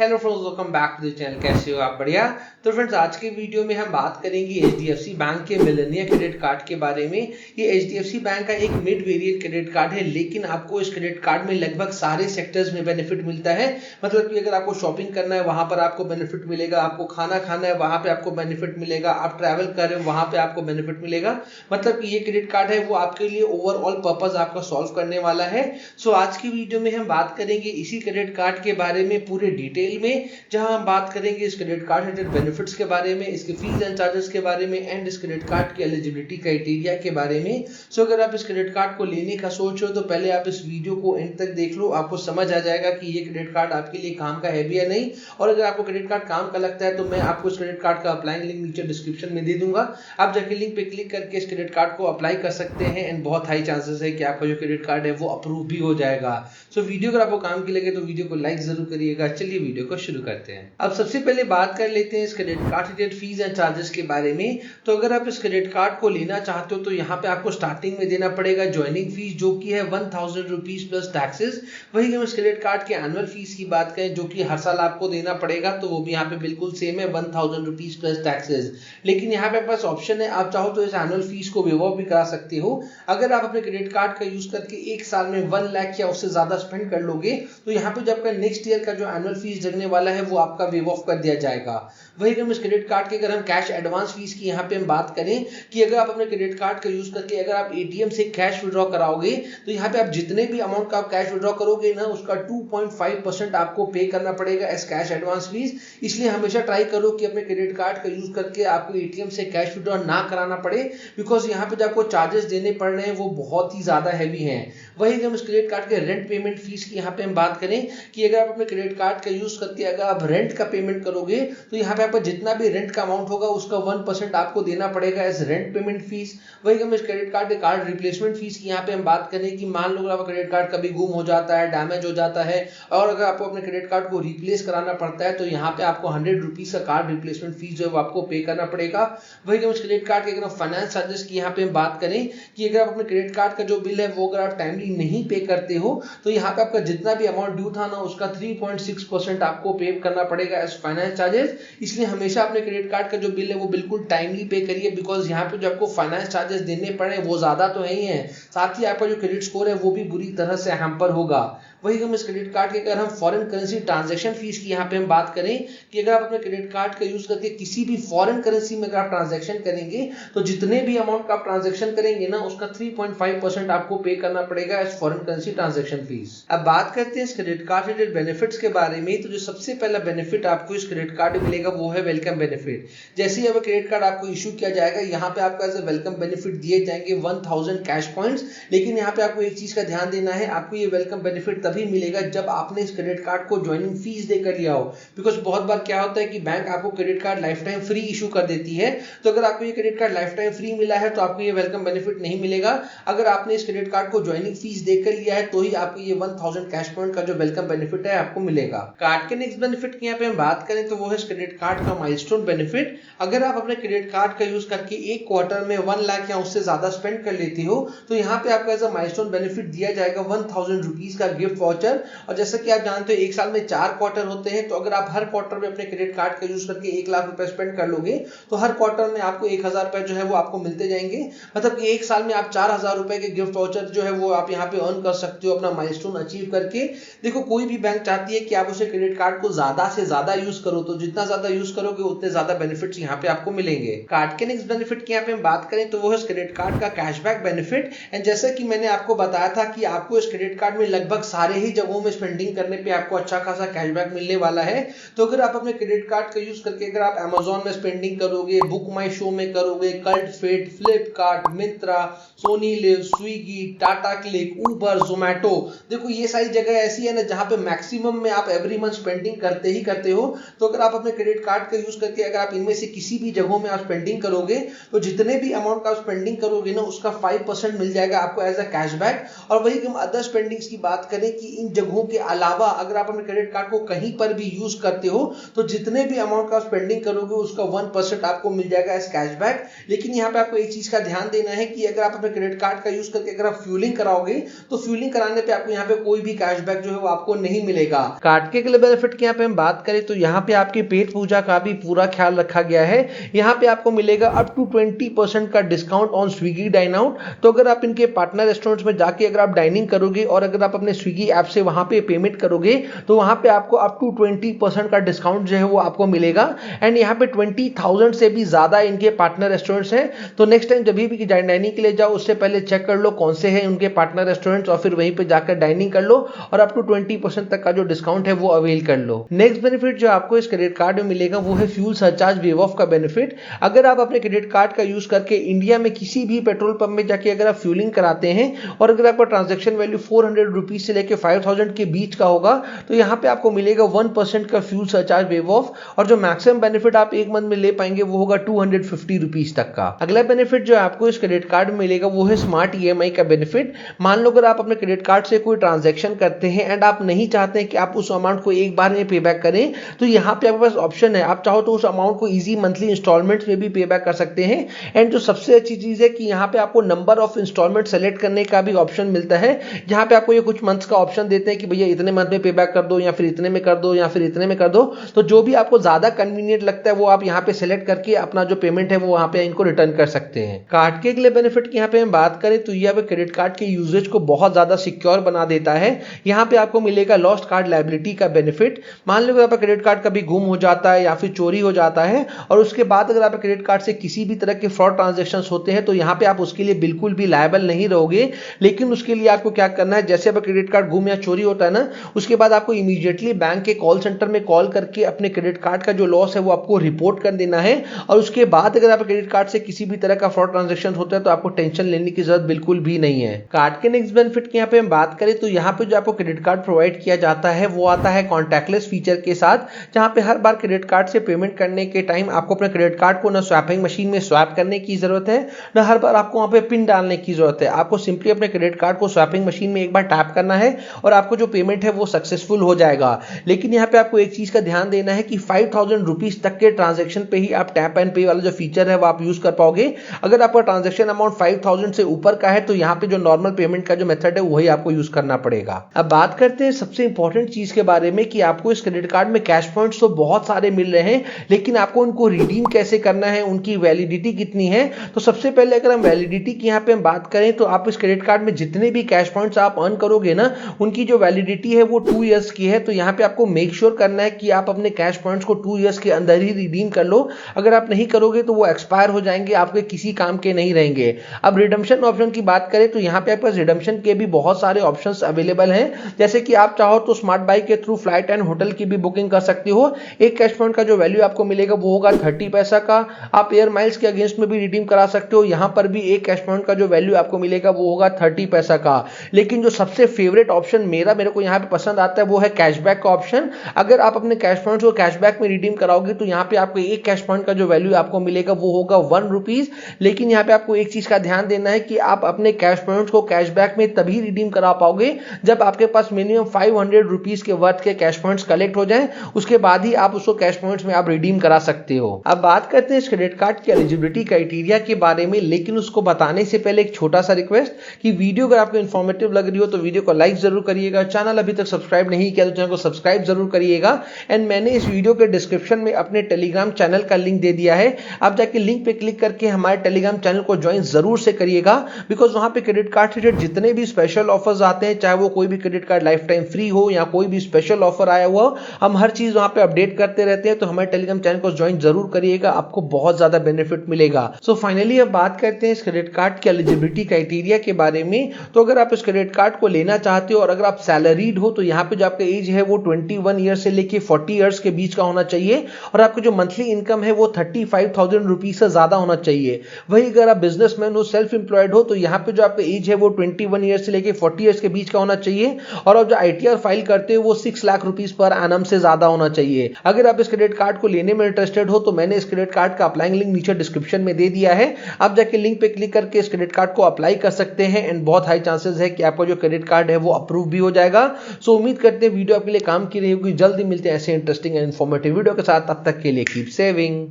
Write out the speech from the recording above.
Hello friends, welcome back to the channel. कैसे हो आप? बढ़िया। तो फ्रेंड्स, आज के वीडियो में हम बात करेंगे एचडीएफसी बैंक के मिलेनिया क्रेडिट कार्ड के बारे में। ये एचडीएफसी बैंक का एक मिड वेरिएंट क्रेडिट कार्ड है, लेकिन आपको इस क्रेडिट कार्ड में लगभग सारे सेक्टर्स में बेनिफिट मिलता है। मतलब कि अगर आपको शॉपिंग करना है वहां पर आपको बेनिफिट मिलेगा, आपको खाना खाना है वहां पे आपको बेनिफिट मिलेगा, आप ट्रैवल कर रहे हो वहां पे आपको बेनिफिट मिलेगा। मतलब कि ये क्रेडिट कार्ड है वो आपके लिए ओवरऑल पर्पज आपका सॉल्व करने वाला है। सो आज की वीडियो में हम बात करेंगे इसी क्रेडिट कार्ड के बारे में पूरे डिटेल में, जहां हम बात करेंगे इस क्रेडिट कार्ड रिलेटेड बेनिफिट्स के बारे में, इसके फीस एंड चार्जेस के बारे में एंड इस क्रेडिट कार्ड की एलिजिबिलिटी क्राइटेरिया के बारे में। सो अगर आप इस क्रेडिट कार्ड को लेने का सोच रहे हो तो पहले आप इस वीडियो को एंड तक देख लो, आपको समझ आ जाएगा कि ये क्रेडिट कार्ड आपके लिए काम का है भी या नहीं। और अगर आपको क्रेडिट कार्ड काम का लगता है तो मैं आपको इस क्रेडिट कार्ड का अप्लाइंग लिंक नीचे डिस्क्रिप्शन में दे दूंगा। आप जाके लिंक पे क्लिक करके इस क्रेडिट कार्ड को अप्लाई कर सकते हैं एंड बहुत हाई चांसेस है कि आपका जो क्रेडिट कार्ड है वो अप्रूव भी हो जाएगा। सो वीडियो अगर आपको काम की लगे तो वीडियो को लाइक जरूर करिएगा। चलिए वीडियो को शुरू करते हैं। अब सबसे पहले बात कर लेते हैं इस credit card related fees and charges के बारे में। तो अगर आप इस क्रेडिट कार्ड को लेना चाहते हो तो यहाँ पे आपको स्टार्टिंग में देना पड़ेगा ज्वाइनिंग फीस, जो कि है 1000 रुपीज प्लस टैक्सेस। वही हम इस क्रेडिट कार्ड के एनुअल फीस की बात करें जो कि हर साल आपको देना पड़ेगा, तो वो भी यहाँ पे बिल्कुल सेम है 1000 रुपीज प्लस टैक्सेस। लेकिन यहाँ पे पास ऑप्शन है, आप चाहो तो इस एनुअल फीस को वेव ऑफ भी करा सकते हो। अगर आप अपने क्रेडिट कार्ड का यूज करके एक साल में 1 लाख या उससे ज्यादा स्पेंड कर लोगे तो यहाँ पे जो आपका नेक्स्ट ईयर का जो एनुअल फीस लगने वाला है वो आपका वेव ऑफ कर दिया जाएगा। वही हम इस क्रेडिट कार्ड के अगर हम कैश एडवांस फीस की यहाँ पे हम बात करें कि अगर आप अपने क्रेडिट कार्ड का यूज करके अगर आप एटीएम से कैश विड्रॉ कराओगे तो यहाँ पे आप जितने भी अमाउंट का आप कैश विड्रॉ करोगे ना उसका 2.5% आपको पे करना पड़ेगा एज कैश एडवांस फीस। इसलिए हमेशा ट्राई करो कि अपने क्रेडिट कार्ड का यूज करके आपको एटीएम से कैश विड्रॉ ना कराना पड़े, बिकॉज यहाँ पे जो आपको चार्जेस देने पड़ रहे हैं वो बहुत ही ज्यादा हैवी हैं। वही हम इस क्रेडिट कार्ड के रेंट पेमेंट फीस की यहाँ पे हम बात करें कि अगर आप अपने क्रेडिट कार्ड का यूज करके अगर आप रेंट का पेमेंट करोगे तो यहाँ पे आपका जितना भी रेंट का अमाउंट होगा उसका 1% आपको देना पड़ेगा एज रेंट पेमेंट फीस। वही हम इस क्रेडिट कार्ड के कार्ड रिप्लेसमेंट फीस की यहाँ पे हम बात करें कि मान लो आपका क्रेडिट कार्ड कभी गुम हो जाता है, डैमेज हो जाता है और अगर आपको अपने क्रेडिट कार्ड को रिप्लेस कराना पड़ता है तो यहाँ पे आपको 100 रुपीज का कार्ड रिप्लेसमेंट फीस जो है वो आपको पे करना पड़ेगा। वही हम इस क्रेडिट कार्ड के अगर फाइनेंस चार्जेस की यहाँ पे हम बात करें कि अगर आप अपने क्रेडिट कार्ड का जो बिल है वो अगर आप टाइमली नहीं पे करते हो तो यहाँ पे आपका जितना भी अमाउंट ड्यू था ना उसका 3.6% आपको पे करना पड़ेगा एज फाइनेंस चार्जेस। इसलिए हमेशा अपने क्रेडिट कार्ड का जो बिल है वो बिल्कुल टाइमली पे करिए, बिकॉज यहाँ पे जो आपको फाइनेंस चार्जेस देने पड़े वो ज्यादा तो है ही है, साथ ही आपका जो क्रेडिट स्कोर है वो भी बुरी तरह से हैम्पर होगा। वही हम इस क्रेडिट कार्ड के अगर हम फॉरेन करेंसी ट्रांजैक्शन फीस की यहाँ पे हम बात करें कि अगर आप अपने क्रेडिट कार्ड का यूज करके किसी भी फॉरेन करेंसी में अगर आप ट्रांजैक्शन करेंगे तो जितने भी अमाउंट का आप ट्रांजैक्शन करेंगे ना उसका 3.5% आपको पे करना पड़ेगा as foreign currency transaction fees. अब बात करते हैं इस क्रेडिट कार्ड रिलेटेड बेनिफिट्स के बारे में। तो जो सबसे पहला बेनिफिट आपको इस क्रेडिट कार्ड में मिलेगा वो है वेलकम बेनिफिट। जैसे ही अब क्रेडिट कार्ड आपको इशू किया जाएगा यहाँ पे आपको एज ए वेलकम बेनिफिट दिए जाएंगे 1000 कैश पॉइंट्स। लेकिन यहाँ पे आपको एक चीज का ध्यान देना है, आपको ये वेलकम बेनिफिट तभी मिलेगा जब आपने इस क्रेडिट कार्ड को ज्वाइनिंग फीस देकर लिया हो। बिकॉज बहुत बार क्या होता है कि बैंक आपको credit card life time free issue कर देती है, तो अगर आपको ये credit card life time free मिला है तो आपको ये वेलकम बेनिफिट नहीं मिलेगा। अगर आपने इस क्रेडिट कार्ड को ज्वाइनिंग फीस देकर लिया है तो ही आपको ये 1000 कैश पॉइंट का जो वेलकम बेनिफिट है आपको मिलेगा। कार्ड के नेक्स्ट बेनिफिट की यहाँ पे हम बात करें तो वो है इस क्रेडिट कार्ड का माइलस्टोन बेनिफिट। अगर आप अपने क्रेडिट कार्ड का यूज करके एक क्वार्टर में 1 लाख या उससे ज्यादा स्पेंड कर लेते हो तो यहाँ पे आपको एज अ माइलस्टोन बेनिफिट दिया जाएगा 1000 रुपीज का गिफ्ट वाउचर। और जैसा कि आप जानते हो एक साल में 4 क्वार्टर होते हैं, तो अगर आप हर क्वार्टर में अपने क्रेडिट कार्ड का यूज करके 1 लाख रुपए स्पेंड कर लोगे तो हर क्वार्टर में आपको 1000 रुपए जो है वो आपको मिलते जाएंगे। मतलब कि एक साल में आप 4000 रुपए के गिफ्ट वाउचर जो है वो आप यहाँ पे अर्न कर सकते हो अपना माइलस्टोन अचीव करके। देखो कोई भी बैंक चाहती है कि आप उसे क्रेडिट कार्ड को ज्यादा से ज्यादा यूज करो, तो जितना ज्यादा यूज करोगे उतने ज्यादा बेनिफिट्स यहाँ पे आपको मिलेंगे। कार्ड के नेक्स्ट बेनिफिट की यहाँ पे हम बात करें तो वो है क्रेडिट कार्ड का कैशबैक बेनिफिट। एंड जैसा कि मैंने आपको बताया था कि आपको इस क्रेडिट कार्ड में लगभग सारे ही जगहों में स्पेंडिंग करने पे आपको अच्छा खासा कैशबैक मिलने वाला है। तो अगर आप अपने क्रेडिट कार्ड का यूज करके अगर आप Amazon में स्पेंडिंग करोगे, बुक माई शो में करोगे, Cult Fit, Flipkart, Myntra, Sony LIV, Swiggy, Tata CLiQ, Uber, Zomato, देखो ये सारी जगह ऐसी है ना जहां पे मैक्सिमम में आप एवरी मंथ स्पेंडिंग करते ही करते हो। तो अगर आप अपने क्रेडिट कार्ड का यूज करके अगर आप इनमें से किसी भी जगहों में आप स्पेंडिंग करोगे तो जितने भी अमाउंट का आप स्पेंडिंग करोगे ना उसका 5% मिल जाएगा आपको एज अ कैशबैक। और वही हम अदर स्पेंडिंग्स की बात करें कि इन जगहों के अलावा अगर आप अपने क्रेडिट कार्ड को कहीं पर भी यूज करते हो तो जितने भी अमाउंट का स्पेंडिंग करोगे उसका 1% आपको मिल जाएगा एज कैशबैक। लेकिन यहाँ पे आपको एक चीज का ध्यान देना है कि अगर आप अपने क्रेडिट कार्ड का यूज करके अगर आप फ्यूलिंग कराओगे तो फ्यूलिंग कराने पे आपको यहाँ पे कोई भी कैशबैक जो है वो आपको नहीं मिलेगा। कार्ड के अगले बेनिफिट की यहाँ पे हम बात करें तो यहाँ पे आपके पेट पूजा का भी पूरा ख्याल रखा गया है। यहाँ पे आपको मिलेगा अप टू 20% का discount on Swiggy dine out. तो अगर आप इनके पार्टनर रेस्टोरेंट्स में जाके अगर आप डाइनिंग करोगे और अगर आप अपने स्विगी ऐप से वहां पे पेमेंट करोगे तो वहां पे आपको अप टू 20% का डिस्काउंट जो है वो आपको मिलेगा। एंड यहाँ पे 20,000 से भी ज्यादा इनके पार्टनर रेस्टोरेंट्स हैं। तो नेक्स्ट टाइम जब भी डाइनिंग के लिए जाओ उससे पहले चेक कर लो कौन से हैं उनके पार्टनर रेस्टोरेंट्स और फिर वहीं पे जाकर डाइनिंग कर लो और अप टू 20% तक का जो डिस्काउंट है वो अवेल कर लो। नेक्स्ट बेनिफिट जो आपको इस क्रेडिट कार्ड में मिलेगा वो है फ्यूल सरचार्ज वेव ऑफ का बेनिफिट। अगर आप अपने क्रेडिट कार्ड का यूज करके इंडिया में किसी भी पेट्रोल पंप में जाके अगर आप फ्यूलिंग कराते हैं और अगर आपका ट्रांजैक्शन वैल्यू 400 रुपीज से लेकर 5000 के बीच का होगा तो यहाँ पे आपको मिलेगा 1% का फ्यूल सरचार्ज वेव ऑफ और जो मैक्सिमम बेनिफिट आप एक मंथ में ले पाएंगे वो होगा 250 रुपीज तक का। अगला बेनिफिट जो आपको इस क्रेडिट कार्ड में मिलेगा वो है स्मार्ट ईएमआई का बेनिफिट। मान लो अगर आप अपने क्रेडिट कार्ड से कोई ट्रांजैक्शन करते हैं एंड आप नहीं चाहते कि आप उस अमाउंट को एक बार में पे बैक करें तो यहाँ पे आपके पास ऑप्शन है, आप चाहो तो उस अमाउंट को इजी मंथली इंस्टॉलमेंट्स में भी पे बैक कर सकते हैं। एंड जो सबसे अच्छी चीज है कि यहाँ पे आपको नंबर ऑफ इंस्टॉलमेंट सेलेक्ट करने का भी ऑप्शन मिलता है, जहां पे आपको ये कुछ मंथ्स का ऑप्शन देते हैं कि भैया इतने मंथ में पे बैक कर दो या फिर इतने में कर दो या फिर इतने में कर दो। तो जो भी आपको ज्यादा कन्वीनियंट लगता है वो आप यहाँ पे सेलेक्ट करके अपना जो पेमेंट है वो वहां पे इनको रिटर्न कर सकते हैं। कार्ड के अगले बेनिफिट की यहाँ पे हम बात करें तो ये क्रेडिट कार्ड के यूजेज को बहुत ज्यादा सिक्योर बना देता है। यहाँ पे आपको मिलेगा लॉस्ट कार्ड लायबिलिटी का बेनिफिट। मान लो आपका क्रेडिट कार्ड कभी गुम हो जाता है या फिर चोरी हो जाता है और उसके बाद अगर आपके क्रेडिट कार्ड से किसी भी तरह के फ्रॉड ट्रांजेक्शन होते हैं तो यहाँ पे आप उसके लिए बिल्कुल भी लायबल नहीं रहोगे। लेकिन उसके लिए आपको क्या करना है, जैसे अब क्रेडिट कार्ड गुम या चोरी होता है ना उसके बाद आपको इमीडिएटली बैंक के कॉल सेंटर में कॉल करके अपने क्रेडिट कार्ड का जो लॉस है वो आपको रिपोर्ट कर देना है। और उसके बाद अगर आप क्रेडिट कार्ड से किसी भी तरह का फ्रॉड ट्रांजैक्शन होता है तो आपको टेंशन लेने की जरूरत बिल्कुल भी नहीं है। कार्ड के नेक्स्ट बेनिफिट की यहाँ पे हम बात करें तो यहाँ पे जो आपको क्रेडिट कार्ड प्रोवाइड किया जाता है वो आता है कॉन्टैक्टलेस फीचर के साथ, जहां पे हर बार क्रेडिट कार्ड से पेमेंट करने के टाइम आपको अपने क्रेडिट कार्ड को ना स्वैपिंग मशीन में स्वैप करने की जरूरत है ना हर बार आपको वहां पे पिन डालने की जरूरत है। आपको सिंपली अपने क्रेडिट कार्ड को स्वैपिंग मशीन में एक बार टैप करना है और आपको जो पेमेंट है वो सक्सेसफुल हो जाएगा। लेकिन यहाँ पे आपको एक चीज का ध्यान देना है कि 5000 रुपीज तक के ट्रांजैक्शन पे ही आप टैप एंड पे वाला जो फीचर है वो आप यूज कर पाओगे। अगर आपका ट्रांजैक्शन अमाउंट 5000 से ऊपर का है तो यहाँ पे जो नॉर्मल पेमेंट का जो मेथड है वही आपको यूज करना पड़ेगा। अब बात करते हैं सबसे इंपॉर्टेंट चीज के बारे में कि आपको इस क्रेडिट कार्ड में कैश पॉइंट्स तो बहुत सारे मिल रहे हैं लेकिन आपको उनको रिडीम कैसे करना है, उनकी वैलिडिटी कितनी है। तो सबसे पहले अगर हम वैलिडिटी की यहाँ पे हम बात करें तो आप इस क्रेडिट कार्ड में जितने भी कैश पॉइंट्स आप अर्न करोगे ना उनकी जो वैलिडिटी है वो 2 इयर्स की है। तो यहाँ पे आपको मेक श्योर करना है कि आप अपने कैश पॉइंट्स को 2 इयर्स के अंदर ही रिडीम कर लो। अगर आप नहीं करोगे तो वो एक्सपायर हो जाएंगे, आपके किसी काम के नहीं रहेंगे। अब रिडम्पशन ऑप्शन की बात करें तो यहाँ पे आपके पास रिडम्पशन के भी बहुत सारे ऑप्शंस अवेलेबल हैं। जैसे कि आप चाहो तो स्मार्ट बाई के थ्रू फ्लाइट एंड होटल की भी बुकिंग कर सकते हो। एक कैश पॉइंट का जो वैल्यू आपको मिलेगा वो होगा 30 पैसा का। आप एयर माइल्स के अगेंस्ट में भी रिडीम करा सकते हो, यहाँ पर भी एक कैश पॉइंट का जो वैल्यू आपको मिलेगा वो होगा 30 पैसा का। लेकिन जो सबसे फेवरेट ऑप्शन मेरे को यहाँ पे पसंद आता है वो है कैशबैक का ऑप्शन। अगर आप अपने कैश पॉइंट को कैशबैक में रिडीम कराओगे तो यहाँ पे आपको एक कैश पॉइंट का जो वैल्यू आपको मिलेगा वो होगा 1 रुपीज। लेकिन यहाँ पे आपको एक चीज का ध्यान देना है कि आप अपने कैश पॉइंट को कैशबैक में तभी रिडीम करा पाओगे जब आपके पास मिनिमम 500 रुपीज के वर्थ के कैश पॉइंट्स कलेक्ट हो जाए, उसके बाद ही आप उसको कैश पॉइंट्स में आप रिडीम करा सकते हो। अब बात करते हैं इस क्रेडिट कार्ड की एलिजिबिलिटी क्राइटेरिया के बारे में, लेकिन उसको बताने से पहले एक छोटा सा रिक्वेस्ट कि वीडियो अगर आपको इन्फॉर्मेटिव लग रही हो तो वीडियो को लाइक जरूर करिएगा। चैनल अभी तक सब्सक्राइब नहीं किया तो चैनल को सब्सक्राइब जरूर करिएगा। एंड मैंने इस वीडियो के डिस्क्रिप्शन में अपने टेलीग्राम चैनल का लिंक दे दिया है, आप जाके लिंक पे क्लिक करके हमारे टेलीग्राम चैनल को ज्वाइन जरूर से करिएगा। बिकॉज वहां पे क्रेडिट कार्ड से जितने भी स्पेशल ऑफर्स आते हैं, चाहे वो कोई भी credit card life time free हो या कोई भी स्पेशल ऑफर आया हुआ, हम हर चीज वहां पे अपडेट करते रहते हैं। तो हमारे टेलीग्राम चैनल को ज्वाइन जरूर करिएगा, आपको बहुत ज्यादा बेनिफिट मिलेगा। सो फाइनली अब बात करते हैं इस क्रेडिट कार्ड की एलिजिबिलिटी क्राइटेरिया के बारे में। तो अगर आप इस क्रेडिट कार्ड को लेना चाहते हो और अगर आप सैलरीड हो तो यहाँ पे जो आपका एज है वो 21 ईयर से लेके 40 ईयर्स के बीच का होना चाहिए और आपकी जो मंथली इनकम है वो 35,000 रुपीज से ज्यादा होना चाहिए। वही अगर आप बिजनेसमैन हो, सेल्फ एम्प्लॉयड हो तो यहाँ पे जो आपका एज है वो 21 ईयर से लेके 40 ईयर्स के बीच का होना चाहिए और आप जो आईटीआर फाइल करते हो वो 6 लाख रुपीज पर एनम से ज्यादा होना चाहिए। अगर आप इस क्रेडिट कार्ड को लेने में इंटरेस्टेड हो तो मैंने इस क्रेडिट कार्ड का अप्लाइंग लिंक नीचे डिस्क्रिप्शन में दे दिया है, आप जाके लिंक पे क्लिक करके इस क्रेडिट कार्ड को अप्लाई कर सकते हैं। एंड बहुत हाई चांसेस है कि आपका जो क्रेडिट कार्ड है वो अप्रूव भी हो जाएगा। सो उम्मीद करते हैं वीडियो आपके लिए काम की रही होगी। जल्दी मिलते हैं ऐसे इंटरेस्टिंग एंड इन्फॉर्मेटिव वीडियो के साथ। तब तक के लिए कीप सेविंग।